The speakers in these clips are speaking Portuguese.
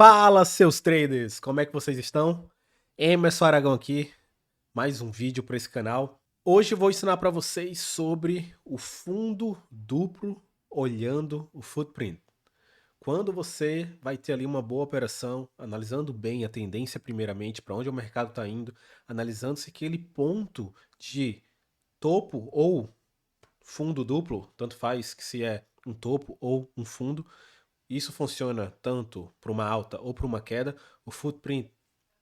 Fala, seus traders! Como é que vocês estão? Emerson Aragão aqui, mais um vídeo para esse canal. Hoje eu vou ensinar para vocês sobre o fundo duplo olhando o footprint. Quando você vai ter ali uma boa operação, analisando bem a tendência primeiramente, para onde o mercado está indo, analisando se aquele ponto de topo ou fundo duplo, tanto faz que se é um topo ou um fundo, isso funciona tanto para uma alta ou para uma queda. O footprint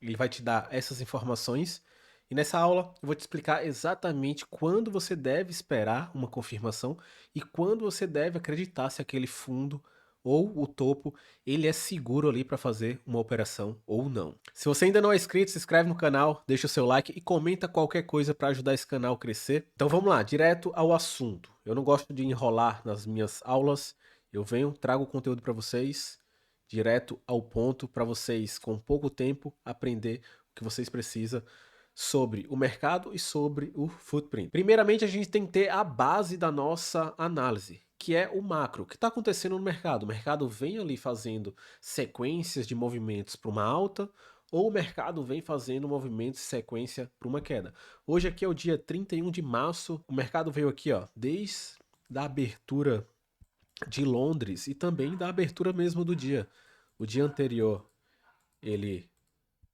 ele vai te dar essas informações. E nessa aula eu vou te explicar exatamente quando você deve esperar uma confirmação e quando você deve acreditar se aquele fundo ou o topo ele é seguro ali para fazer uma operação ou não. Se você ainda não é inscrito, se inscreve no canal, deixa o seu like e comenta qualquer coisa para ajudar esse canal a crescer. Então vamos lá, direto ao assunto. Eu não gosto de enrolar nas minhas aulas. Eu venho, trago o conteúdo para vocês, direto ao ponto, para vocês, com pouco tempo, aprender o que vocês precisam sobre o mercado e sobre o footprint. Primeiramente, a gente tem que ter a base da nossa análise, que é o macro. O que está acontecendo no mercado? O mercado vem ali fazendo sequências de movimentos para uma alta, ou o mercado vem fazendo movimentos de sequência para uma queda. Hoje aqui é o dia 31 de março, o mercado veio aqui, ó, desde a abertura de Londres e também da abertura mesmo do dia. O dia anterior ele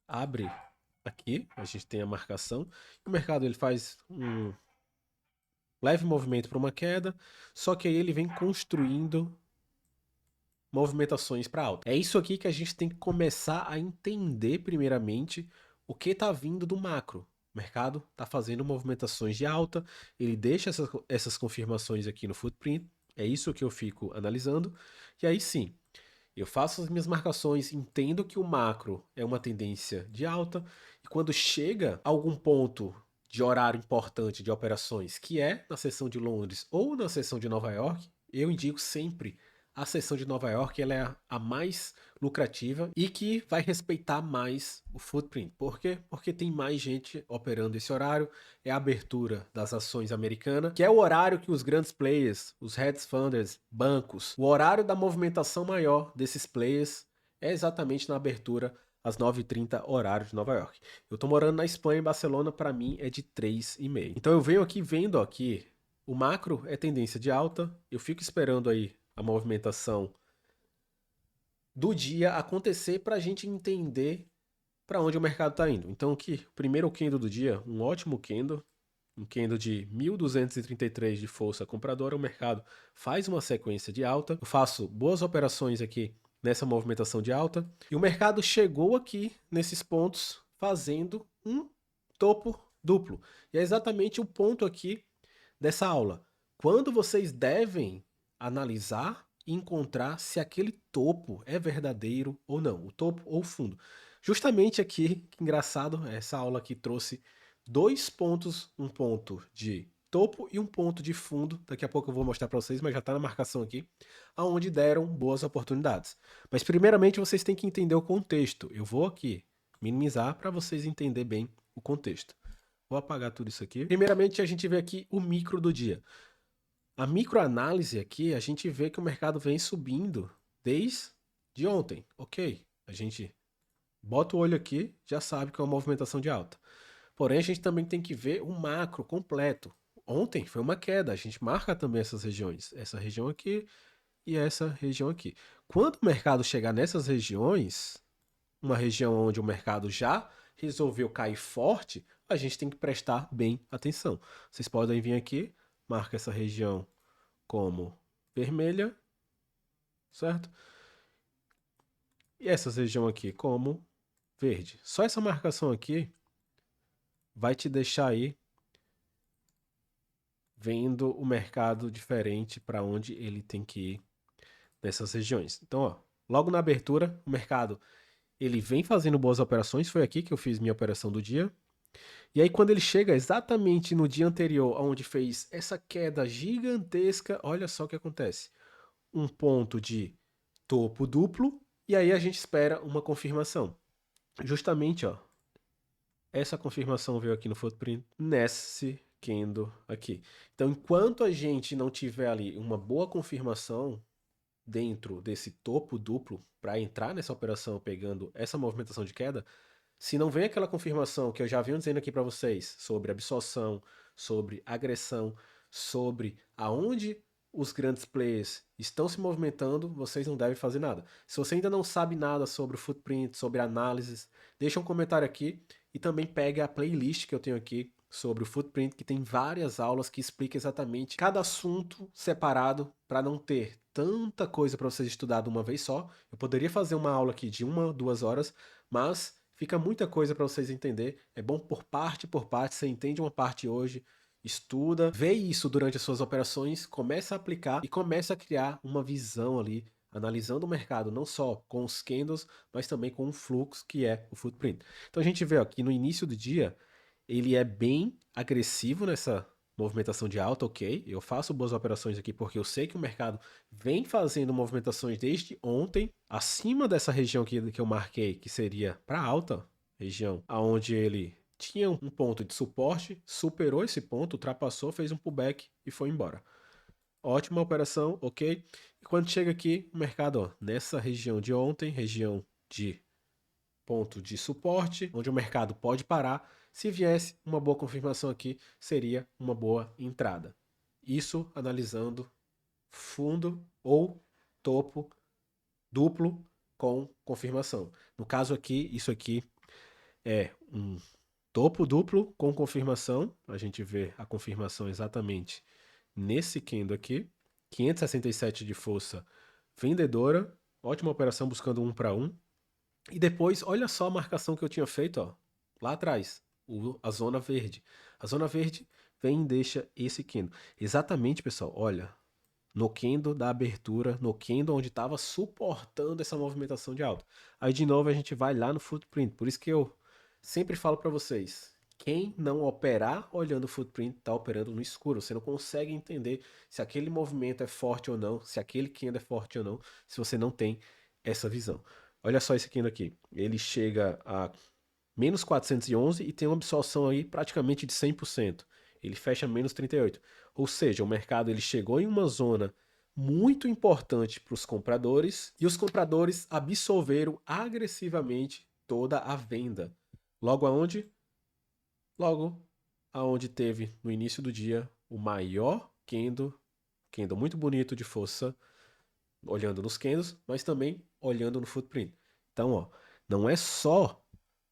abre aqui, a gente tem a marcação, o mercado ele faz um leve movimento para uma queda, só que aí ele vem construindo movimentações para alta. É isso aqui que a gente tem que começar a entender primeiramente o que está vindo do macro. O mercado está fazendo movimentações de alta, ele deixa essas confirmações aqui no footprint, é isso que eu fico analisando, e aí sim, eu faço as minhas marcações, entendo que o macro é uma tendência de alta, e quando chega a algum ponto de horário importante de operações, que é na seção de Londres ou na seção de Nova York, eu indico sempre a seção de Nova York, ela é a mais lucrativa e que vai respeitar mais o footprint. Por quê? Porque tem mais gente operando esse horário, é a abertura das ações americanas, que é o horário que os grandes players, os hedge funders, bancos, o horário da movimentação maior desses players é exatamente na abertura às 9h30 horário de Nova York. Eu tô morando na Espanha, em Barcelona, para mim é de 3h30. Então eu venho aqui vendo aqui, o macro é tendência de alta, eu fico esperando aí a movimentação do dia acontecer para a gente entender para onde o mercado está indo. Então aqui, primeiro candle do dia, um ótimo candle, um candle de 1.233 de força compradora, o mercado faz uma sequência de alta, eu faço boas operações aqui nessa movimentação de alta, e o mercado chegou aqui nesses pontos fazendo um topo duplo. E é exatamente o ponto aqui dessa aula. Quando vocês devem analisar e encontrar se aquele topo é verdadeiro ou não, o topo ou o fundo. Justamente aqui, que engraçado, essa aula aqui trouxe dois pontos, um ponto de topo e um ponto de fundo, daqui a pouco eu vou mostrar para vocês, mas já está na marcação aqui, aonde deram boas oportunidades. Mas primeiramente vocês têm que entender o contexto. Eu vou aqui minimizar para vocês entenderem bem o contexto. Vou apagar tudo isso aqui. Primeiramente a gente vê aqui o micro do dia. A microanálise aqui, a gente vê que o mercado vem subindo desde ontem. Ok, a gente bota o olho aqui, já sabe que é uma movimentação de alta. Porém, a gente também tem que ver o macro completo. Ontem foi uma queda, a gente marca também essas regiões. Essa região aqui e essa região aqui. Quando o mercado chegar nessas regiões, uma região onde o mercado já resolveu cair forte, a gente tem que prestar bem atenção. Vocês podem vir aqui, marca essa região como vermelha, certo? E essa região aqui como verde. Só essa marcação aqui vai te deixar aí vendo o mercado diferente para onde ele tem que ir nessas regiões. Então, ó, logo na abertura, o mercado ele vem fazendo boas operações, foi aqui que eu fiz minha operação do dia. E aí quando ele chega exatamente no dia anterior, onde fez essa queda gigantesca, olha só o que acontece. Um ponto de topo duplo, e aí a gente espera uma confirmação. Justamente, ó, essa confirmação veio aqui no footprint, nesse candle aqui. Então, enquanto a gente não tiver ali uma boa confirmação, dentro desse topo duplo para entrar nessa operação pegando essa movimentação de queda, se não vem aquela confirmação que eu já venho dizendo aqui para vocês sobre absorção, sobre agressão, sobre aonde os grandes players estão se movimentando, vocês não devem fazer nada. Se você ainda não sabe nada sobre o footprint, sobre análises, deixa um comentário aqui e também pegue a playlist que eu tenho aqui sobre o footprint, que tem várias aulas que explicam exatamente cada assunto separado para não ter tanta coisa para vocês estudar de uma vez só. Eu poderia fazer uma aula aqui de 1, 2 horas, mas fica muita coisa para vocês entender. É bom por parte, você entende uma parte hoje, estuda, vê isso durante as suas operações, começa a aplicar e começa a criar uma visão ali, analisando o mercado, não só com os candles, mas também com o fluxo que é o footprint. Então a gente vê aqui no início do dia, ele é bem agressivo nessa movimentação de alta, ok? Eu faço boas operações aqui porque eu sei que o mercado vem fazendo movimentações desde ontem, acima dessa região que eu marquei, que seria para alta, região aonde ele tinha um ponto de suporte, superou esse ponto, ultrapassou, fez um pullback e foi embora. Ótima operação, ok? E quando chega aqui, o mercado, ó, nessa região de ontem, região de ponto de suporte, onde o mercado pode parar. Se viesse uma boa confirmação aqui, seria uma boa entrada. Isso analisando fundo ou topo duplo com confirmação. No caso aqui, isso aqui é um topo duplo com confirmação. A gente vê a confirmação exatamente nesse candle aqui. 567 de força vendedora. Ótima operação buscando 1 para 1. E depois, olha só a marcação que eu tinha feito, ó, lá atrás, a zona verde. A zona verde vem e deixa esse candle. Exatamente, pessoal, olha, no candle da abertura, no candle onde estava suportando essa movimentação de alta. Aí, de novo, a gente vai lá no footprint. Por isso que eu sempre falo para vocês, quem não operar olhando o footprint está operando no escuro. Você não consegue entender se aquele movimento é forte ou não, se aquele candle é forte ou não, se você não tem essa visão. Olha só esse candle aqui. Ele chega a menos 411 e tem uma absorção aí praticamente de 100%. Ele fecha menos 38. Ou seja, o mercado ele chegou em uma zona muito importante para os compradores e os compradores absorveram agressivamente toda a venda. Logo aonde? Logo aonde teve no início do dia o maior candle muito bonito de força, olhando nos candles, mas também olhando no footprint. Então, ó, não é só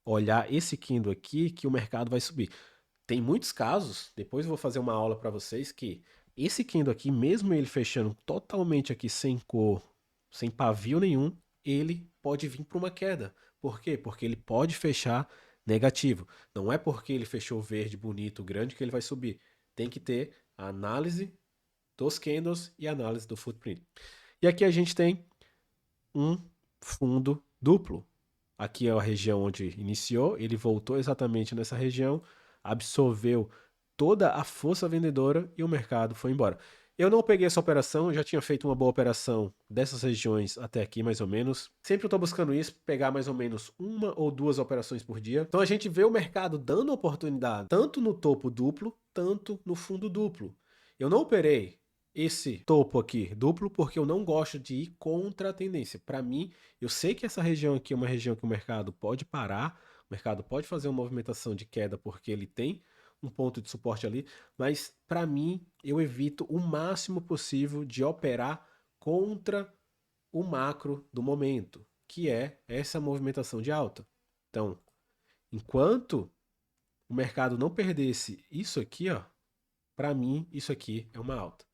olhar esse candle aqui que o mercado vai subir. Tem muitos casos, depois eu vou fazer uma aula para vocês, que esse candle aqui, mesmo ele fechando totalmente aqui sem cor, sem pavio nenhum, ele pode vir para uma queda. Por quê? Porque ele pode fechar negativo. Não é porque ele fechou verde, bonito, grande que ele vai subir. Tem que ter a análise dos candles e a análise do footprint. E aqui a gente tem um fundo duplo. Aqui é a região onde iniciou, ele voltou exatamente nessa região, absorveu toda a força vendedora e o mercado foi embora. Eu não peguei essa operação, eu já tinha feito uma boa operação dessas regiões até aqui, mais ou menos. Sempre eu estou buscando isso, pegar mais ou menos 1 ou 2 operações por dia. Então a gente vê o mercado dando oportunidade, tanto no topo duplo, tanto no fundo duplo. Eu não operei esse topo aqui duplo porque eu não gosto de ir contra a tendência. Para mim, eu sei que essa região aqui é uma região que o mercado pode parar, o mercado pode fazer uma movimentação de queda porque ele tem um ponto de suporte ali, mas para mim eu evito o máximo possível de operar contra o macro do momento, que é essa movimentação de alta. Então, enquanto o mercado não perdesse isso aqui, ó, para mim isso aqui é uma alta.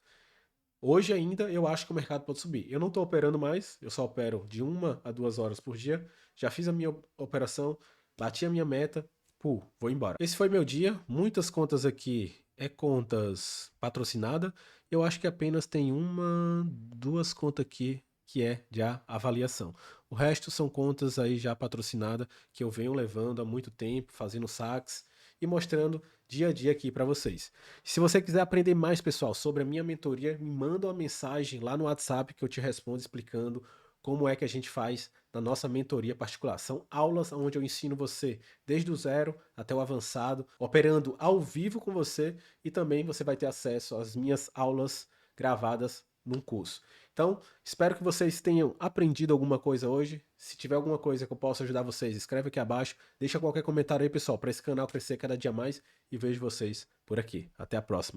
Hoje ainda eu acho que o mercado pode subir. Eu não estou operando mais, eu só opero de 1 a 2 horas por dia. Já fiz a minha operação, bati a minha meta, vou embora. Esse foi meu dia. Muitas contas aqui é contas patrocinada. Eu acho que apenas tem 1, 2 contas aqui que é de avaliação. O resto são contas aí já patrocinadas que eu venho levando há muito tempo, fazendo saques e mostrando dia a dia aqui para vocês. Se você quiser aprender mais, pessoal, sobre a minha mentoria, me manda uma mensagem lá no WhatsApp que eu te respondo explicando como é que a gente faz na nossa mentoria particular. São aulas onde eu ensino você desde o zero até o avançado, operando ao vivo com você, e também você vai ter acesso às minhas aulas gravadas num curso. Então, espero que vocês tenham aprendido alguma coisa hoje. Se tiver alguma coisa que eu possa ajudar vocês, escreve aqui abaixo. Deixa qualquer comentário aí, pessoal, para esse canal crescer cada dia mais. E vejo vocês por aqui. Até a próxima.